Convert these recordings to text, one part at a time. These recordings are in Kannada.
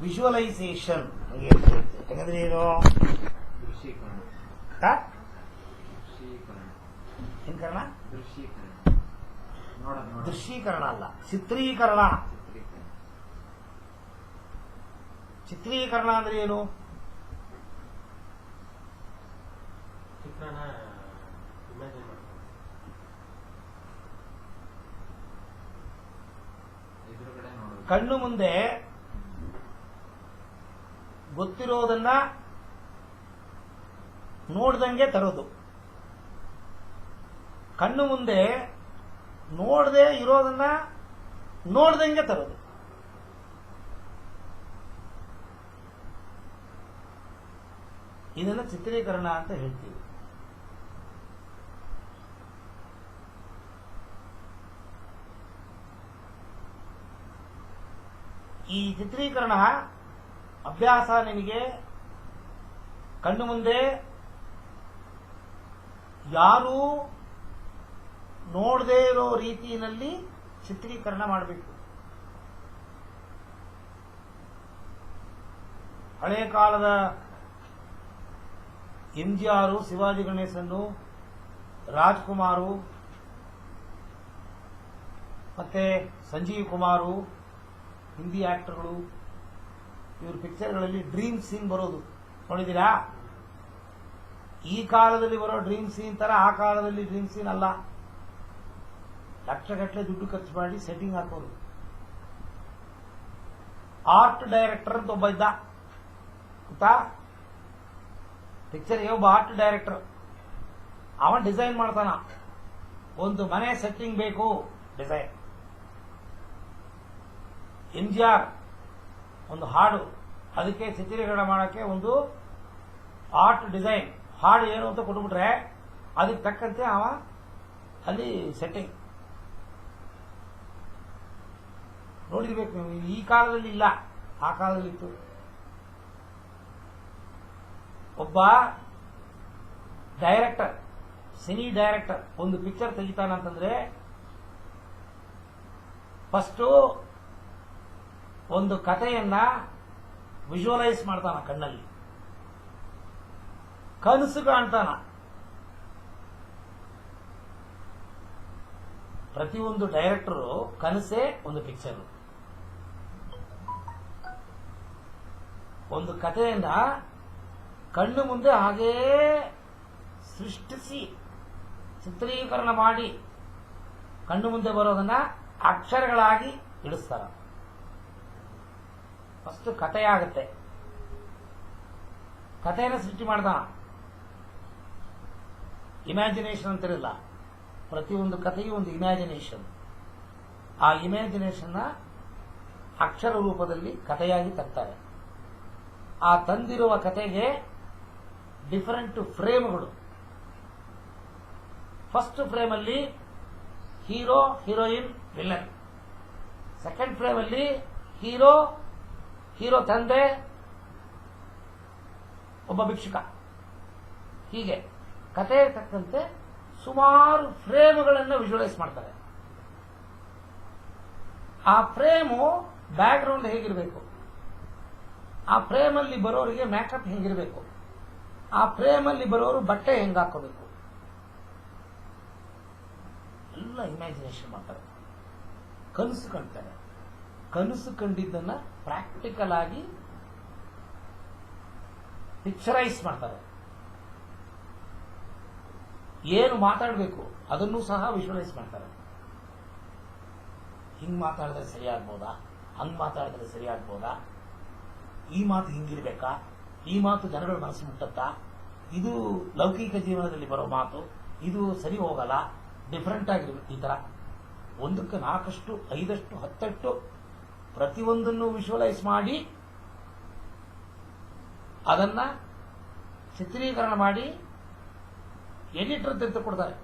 ವಿಜುವಲೈಸೇಷನ್ ಯಾಕಂದ್ರೆ ಏನು ದೃಶ್ಯೀಕರಣ ಏನ್ಕರಣ ದೃಶ್ಯೀಕರಣ ದೃಶ್ಯೀಕರಣ ಅಲ್ಲ, ಚಿತ್ರೀಕರಣ. ಚಿತ್ರೀಕರಣ ಅಂದ್ರೆ ಏನು? ಚಿತ್ರಣ ಇಮ್ಯಾಜಿನ್ ಮಾಡ್ತಾರೆ, ಎದುರುಗಡೆ ನೋಡೋದು. ಕಣ್ಣು ಮುಂದೆ ಗೊತ್ತಿರೋದನ್ನ ನೋಡ್ದಂಗೆ ತರೋದು, ಕಣ್ಣು ಮುಂದೆ ನೋಡದೆ ಇರೋದನ್ನ ನೋಡ್ದಂಗೆ ತರೋದು. ಇದನ್ನ ಚಿತ್ರೀಕರಣ ಅಂತ ಹೇಳ್ತೀವಿ. ಈ ಚಿತ್ರೀಕರಣ ಅಭ್ಯಾಸ ನಿಮಗೆ ಕಣ್ಣು ಮುಂದೆ ಯಾರೂ ನೋಡದೇ ಇರೋ ರೀತಿಯಲ್ಲಿ ಚಿತ್ರೀಕರಣ ಮಾಡಬೇಕು. ಹಳೆ ಕಾಲದ MGR, ಶಿವಾಜಿ ಗಣೇಶನ್ನು, ರಾಜ್ಕುಮಾರು ಮತ್ತೆ ಸಂಜೀವ್ ಕುಮಾರು, ಹಿಂದಿ ಆಕ್ಟರ್ಗಳು, ಇವ್ರ ಪಿಕ್ಚರ್ಗಳಲ್ಲಿ ಡ್ರೀಮ್ ಸೀನ್ ಬರೋದು ನೋಡಿದ್ದೀರಾ? ಈ ಕಾಲದಲ್ಲಿ ಬರೋ ಡ್ರೀಮ್ ಸೀನ್ ತರ ಆ ಕಾಲದಲ್ಲಿ ಡ್ರೀಮ್ ಸೀನ್ ಅಲ್ಲ. ಲಕ್ಷಗಟ್ಟಲೆ ದುಡ್ಡು ಖರ್ಚು ಮಾಡಿ ಸೆಟ್ಟಿಂಗ್ ಹಾಕೋರು. ಆರ್ಟ್ ಡೈರೆಕ್ಟರ್ ಅಂತ ಒಬ್ಬ ಇದ್ದ ಗೊತ್ತಾ? ಪಿಕ್ಚರ್ಗೆ ಒಬ್ಬ ಆರ್ಟ್ ಡೈರೆಕ್ಟರ್, ಅವನ್ ಡಿಸೈನ್ ಮಾಡ್ತಾನ. ಒಂದು ಮನೆ ಸೆಟ್ಟಿಂಗ್ ಬೇಕು, ಡಿಸೈನ್. MGR ಒಂದು ಹಾಡು, ಅದಕ್ಕೆ ಚಿತ್ರೀಕರಣ ಮಾಡಕ್ಕೆ ಒಂದು ಆರ್ಟ್ ಡಿಸೈನ್, ಹಾಡು ಏನು ಅಂತ ಕೊಟ್ಬಿಟ್ರೆ ಅದಕ್ಕೆ ತಕ್ಕಂತೆ ಅವ ಅಲ್ಲಿ ಸೆಟ್ಟಿಂಗ್ ನೋಡಿರ್ಬೇಕು ನೀವು. ಈ ಕಾಲದಲ್ಲಿ ಇಲ್ಲ, ಆ ಕಾಲದಲ್ಲಿ ಇತ್ತು. ಒಬ್ಬ ಡೈರೆಕ್ಟರ್, ಸಿನಿ ಡೈರೆಕ್ಟರ್ ಒಂದು ಪಿಕ್ಚರ್ ತೆಗಿತಾನಂತಂದ್ರೆ ಫಸ್ಟ್ ಒಂದು ಕಥೆಯನ್ನ ವಿಜುವಲೈಸ್ ಮಾಡ್ತಾನ, ಕಣ್ಣಲ್ಲಿ ಕನಸು ಕಾಣ್ತಾನ. ಪ್ರತಿಯೊಂದು ಡೈರೆಕ್ಟರು ಕನಸೇ ಒಂದು ಪಿಕ್ಚರ್. ಒಂದು ಕಥೆಯನ್ನ ಕಣ್ಣು ಮುಂದೆ ಹಾಗೇ ಸೃಷ್ಟಿಸಿ ಚಿತ್ರೀಕರಣ ಮಾಡಿ ಕಣ್ಣು ಮುಂದೆ ಬರೋದನ್ನ ಅಕ್ಷರಗಳಾಗಿ ಇಳಿಸ್ತಾರ. ಫಸ್ಟ್ ಕಥೆಯಾಗತ್ತೆ, ಕಥೆಯನ್ನು ಸೃಷ್ಟಿ ಮಾಡ್ತಾನ. ಇಮ್ಯಾಜಿನೇಷನ್ ಅಂತಿರಲ್ಲ, ಪ್ರತಿಯೊಂದು ಕಥೆಯೂ ಒಂದು ಇಮ್ಯಾಜಿನೇಷನ್. ಆ ಇಮ್ಯಾಜಿನೇಷನ್ನ ಅಕ್ಷರ ರೂಪದಲ್ಲಿ ಕಥೆಯಾಗಿ ತರ್ತಾರೆ. ಆ ತಂದಿರುವ ಕಥೆಗೆ ಡಿಫರೆಂಟ್ ಫ್ರೇಮ್ಗಳು. ಫಸ್ಟ್ ಫ್ರೇಮ್ ಅಲ್ಲಿ hero, heroine, villain. Second frame ಅಲ್ಲಿ ಹೀರೋ, ಹೀರೋ ತಂದೆ, ಒಬ್ಬ ಭಿಕ್ಷುಕ. ಹೀಗೆ ಕಥೆ ತಕ್ಕಂತೆ ಸುಮಾರು ಫ್ರೇಮ್ಗಳನ್ನು ವಿಜುವಲೈಸ್ ಮಾಡ್ತಾರೆ. ಆ ಫ್ರೇಮು ಬ್ಯಾಕ್ ಗ್ರೌಂಡ್ ಹೇಗಿರಬೇಕು, ಆ ಫ್ರೇಮ್ ಅಲ್ಲಿ ಬರೋರಿಗೆ ಮೇಕಪ್ ಹೆಂಗಿರಬೇಕು, ಆ ಫ್ರೇಮ್ ಅಲ್ಲಿ ಬರೋರು ಬಟ್ಟೆ ಹೆಂಗ್ ಹಾಕೋಬೇಕು, ಎಲ್ಲ ಇಮ್ಯಾಜಿನೇಷನ್ ಮಾಡ್ತಾರೆ. ಕನಸು ಕಾಣ್ತಾರೆ. ಕನಸು ಕಂಡಿದ್ದನ್ನ ಪ್ರಾಕ್ಟಿಕಲ್ ಆಗಿ ಪಿಕ್ಚರೈಸ್ ಮಾಡ್ತಾರೆ. ಏನು ಮಾತಾಡಬೇಕು ಅದನ್ನು ಸಹ ವಿಜುವಲೈಸ್ ಮಾಡ್ತಾರೆ. ಹಿಂಗ್ ಮಾತಾಡಿದ್ರೆ ಸರಿಯಾಗ್ಬೋದಾ, ಹಂಗ್ ಮಾತಾಡಿದ್ರೆ ಸರಿಯಾಗ್ಬೋದಾ, ಈ ಮಾತು ಹಿಂಗಿರ್ಬೇಕಾ, ಈ ಮಾತು ಜನಗಳ ಮನಸ್ಸು ಮುಟ್ಟತ್ತಾ, ಇದು ಲೌಕಿಕ ಜೀವನದಲ್ಲಿ ಬರೋ ಮಾತು, ಇದು ಸರಿ ಹೋಗಲ್ಲ, ಡಿಫರೆಂಟ್ ಆಗಿರ್ಬೇಕು. ಈ ತರ ಒಂದಕ್ಕೆ 4, 5, 10 ಪ್ರತಿಯೊಂದನ್ನು ವಿಜುವಲೈಸ್ ಮಾಡಿ ಅದನ್ನ ಚಿತ್ರೀಕರಣ ಮಾಡಿ ಎಡಿಟರ್ ತೆಗೆದುಕೊಡ್ತಾರೆ.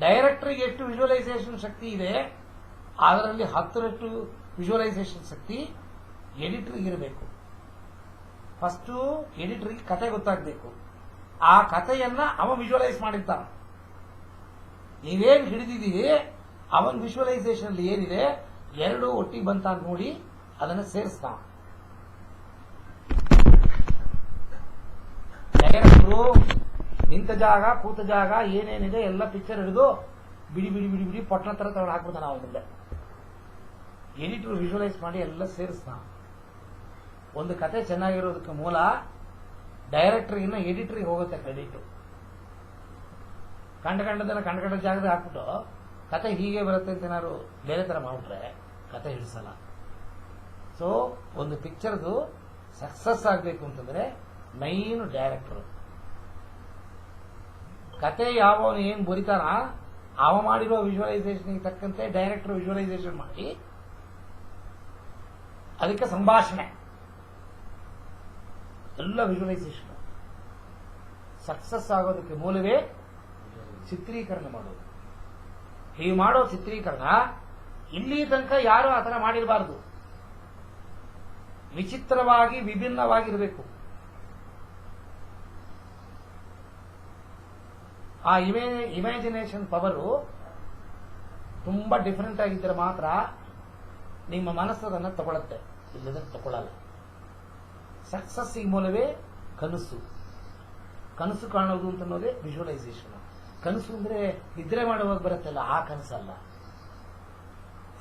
ಡೈರೆಕ್ಟರ್ಗೆ ಎಷ್ಟು ವಿಜುವಲೈಸೇಷನ್ ಶಕ್ತಿ ಇದೆ, ಅದರಲ್ಲಿ 10 ವಿಜುವಲೈಸೇಷನ್ ಶಕ್ತಿ ಎಡಿಟರ್ಗೆ ಇರಬೇಕು. ಫಸ್ಟ್ ಎಡಿಟರ್ಗೆ ಕತೆ ಗೊತ್ತಾಗಬೇಕು. ಆ ಕಥೆಯನ್ನ ಅವ ವಿಜುವಲೈಸ್ ಮಾಡಿರ್ತಾನ. ನೀವೇನು ಹಿಡಿದಿದ್ದೀರಿ ಅವನ್ ವಿಜುವಲೈಸೇಷನ್ ಏನಿದೆ, ಎರಡು ಒಟ್ಟಿಗೆ ಬಂತ ನೋಡಿ ಅದನ್ನ ಸೇರಿಸ್ತಾನ. ಡೈರೆಕ್ಟ್ರು ನಿಂತ ಜಾಗ ಕೂತ ಜಾಗ ಏನೇನಿದೆ ಎಲ್ಲ ಪಿಕ್ಚರ್ ಹಿಡಿದು ಬಿಡಿ ಬಿಡಿ ಬಿಡಿ ಬಿಡಿ ಪಟ್ಟಣ ತರ ತಗೊಂಡು ಹಾಕ್ಬಿಡ್ತಾನೆ ಅವನ ಮುಂದೆ. ಎಡಿಟರ್ ವಿಜುವಲೈಸ್ ಮಾಡಿ ಎಲ್ಲ ಸೇರಿಸ್ತಾನ. ಒಂದು ಕತೆ ಚೆನ್ನಾಗಿರೋದಕ್ಕೆ ಮೂಲ ಡೈರೆಕ್ಟರ್ಗಿನ್ನ ಎಡಿಟರ್ಗೆ ಹೋಗುತ್ತೆ ಕ್ರೆಡಿಟ್. ಕಂಡ ಜಾಗದಲ್ಲಿ ಹಾಕ್ಬಿಟ್ಟು ಕತೆ ಹೀಗೆ ಬರುತ್ತೆ ಅಂತ ಏನಾದ್ರು ಬೇರೆ ತರ ಮಾಡ್ಬಿಟ್ರೆ ಕತೆ ಹಿಡಿಸಲ್ಲ. ಸೊ ಒಂದು ಪಿಕ್ಚರ್ದು ಸಕ್ಸಸ್ ಆಗಬೇಕು ಅಂತಂದ್ರೆ ಮೈನ್ ಡೈರೆಕ್ಟರ್. ಕತೆ ಯಾವನು ಏನ್ ಬರಿತಾನ ಅವ ಮಾಡಿರೋ ವಿಜುವಲೈಸೇಷನ್ ತಕ್ಕಂತೆ ಡೈರೆಕ್ಟರ್ ವಿಜುವಲೈಸೇಷನ್ ಮಾಡಿ ಅದಕ್ಕೆ ಸಂಭಾಷಣೆ ಎಲ್ಲ ವಿಜುವಲೈಸೇಷನ್. ಸಕ್ಸಸ್ ಆಗೋದಕ್ಕೆ ಮೂಲವೇ ಚಿತ್ರೀಕರಣ ಮಾಡೋದು. ಹೀಗೆ ಮಾಡೋ ಚಿತ್ರೀಕರಣ ಇಲ್ಲಿ ತನಕ ಯಾರು ಆತರ ಮಾಡಿರಬಾರದು. ವಿಚಿತ್ರವಾಗಿ ವಿಭಿನ್ನವಾಗಿರಬೇಕು. ಆ ಇಮ್ಯಾಜಿನೇಷನ್ ಪವರು ತುಂಬಾ ಡಿಫರೆಂಟ್ ಆಗಿದ್ದರೆ ಮಾತ್ರ ನಿಮ್ಮ ಮನಸ್ಸು ಅದನ್ನು ತಗೊಳುತ್ತೆ, ಇಲ್ಲದ್ರೆ ತಗೊಳ್ಳಲ್ಲ. ಸಕ್ಸಸ್ ಮೂಲವೇ ಕನಸು. ಕನಸು ಕಾಣೋದು ಅಂತ ಅನ್ನೋದೇ ವಿಜುವಲೈಸೇಷನ್. ಕನಸು ಅಂದ್ರೆ ನಿದ್ರೆ ಮಾಡುವಾಗ ಬರುತ್ತಲ್ಲ ಆ ಕನಸಲ್ಲ,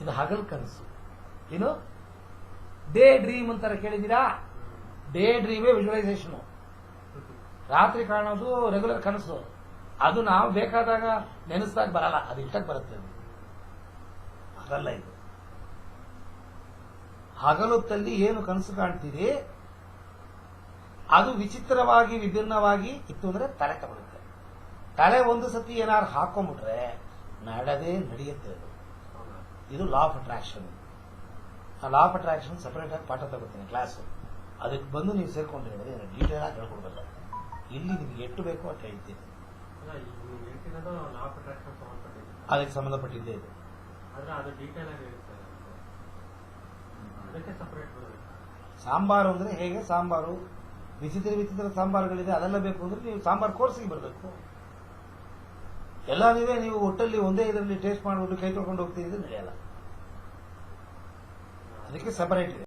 ಇದು ಹಗಲ್ ಕನಸು. ಏನು ಡೇ ಡ್ರೀಮ್ ಅಂತಾರೆ ಕೇಳಿದ್ದೀರಾ? ಡೇ ಡ್ರೀಮೇ ವಿಜುವಲೈಸೇಷನ್. ರಾತ್ರಿ ಕಾಣೋದು ರೆಗ್ಯುಲರ್ ಕನಸು. ಅದು ನಾವು ಬೇಕಾದಾಗ ನೆನೆಸಿದಾಗ ಬರಲ್ಲ, ಅದು ಇಷ್ಟಕ್ಕೆ ಬರುತ್ತೆ. ಅದಲ್ಲ ಇದು. ಹಗಲೊತ್ತಲ್ಲಿ ಏನು ಕನಸು ಕಾಣ್ತೀರಿ ಅದು ವಿಚಿತ್ರವಾಗಿ ವಿಭಿನ್ನವಾಗಿ ಇತ್ತು ಅಂದ್ರೆ ತಲೆ ತಗೊಳುತ್ತೆ. ತಲೆ ಒಂದು ಸತಿ ಏನಾದ್ರು ಹಾಕೊಂಡ್ಬಿಟ್ರೆ ನಡೆಯುತ್ತೆ ಅದು. ಇದು ಲಾ ಆಫ್ ಅಟ್ರಾಕ್ಷನ್. ಆ ಲಾ ಆಫ್ ಅಟ್ರಾಕ್ಷನ್ ಸಪರೇಟ್ ಆಗಿ ಪಾಠ ತಗೋತೀನಿ ಕ್ಲಾಸ್. ಅದಕ್ಕೆ ಬಂದು ನೀವು ಸೇರ್ಕೊಂಡ್ರೆ ಡೀಟೇಲ್ ಆಗಿ ಹೇಳ್ಕೊಡ್ಬೇಕು. ಇಲ್ಲಿ ನಿಮ್ಗೆ ಎಷ್ಟು ಬೇಕೋ ಅಷ್ಟು ಹೇಳ್ತೀನಿ. ಅದಕ್ಕೆ ಸಂಬಂಧಪಟ್ಟಿದ್ದೇ ಇದೆ. ಸಾಂಬಾರು ಅಂದ್ರೆ ಹೇಗೆ ಸಾಂಬಾರು ವಿಚಿತ್ರ ವಿಚಿತ್ರ ಸಾಂಬಾರುಗಳಿದೆ, ಅದೆಲ್ಲ ಬೇಕು ಅಂದ್ರೆ ನೀವು ಸಾಂಬಾರು ಕೋರ್ಸಿಗೆ ಬರಬೇಕು. ಎಲ್ಲ ನೀವು ಒಟ್ಟಲ್ಲಿ ಒಂದೇ ಇದರಲ್ಲಿ ಟೇಸ್ಟ್ ಮಾಡಿಬಿಟ್ಟು ಕೈ ತೊಳ್ಕೊಂಡು ಹೋಗ್ತಿದ್ರೆ ನಡೆಯಲ್ಲ. ಅದಕ್ಕೆ ಸಪರೇಟ್ ಇದೆ.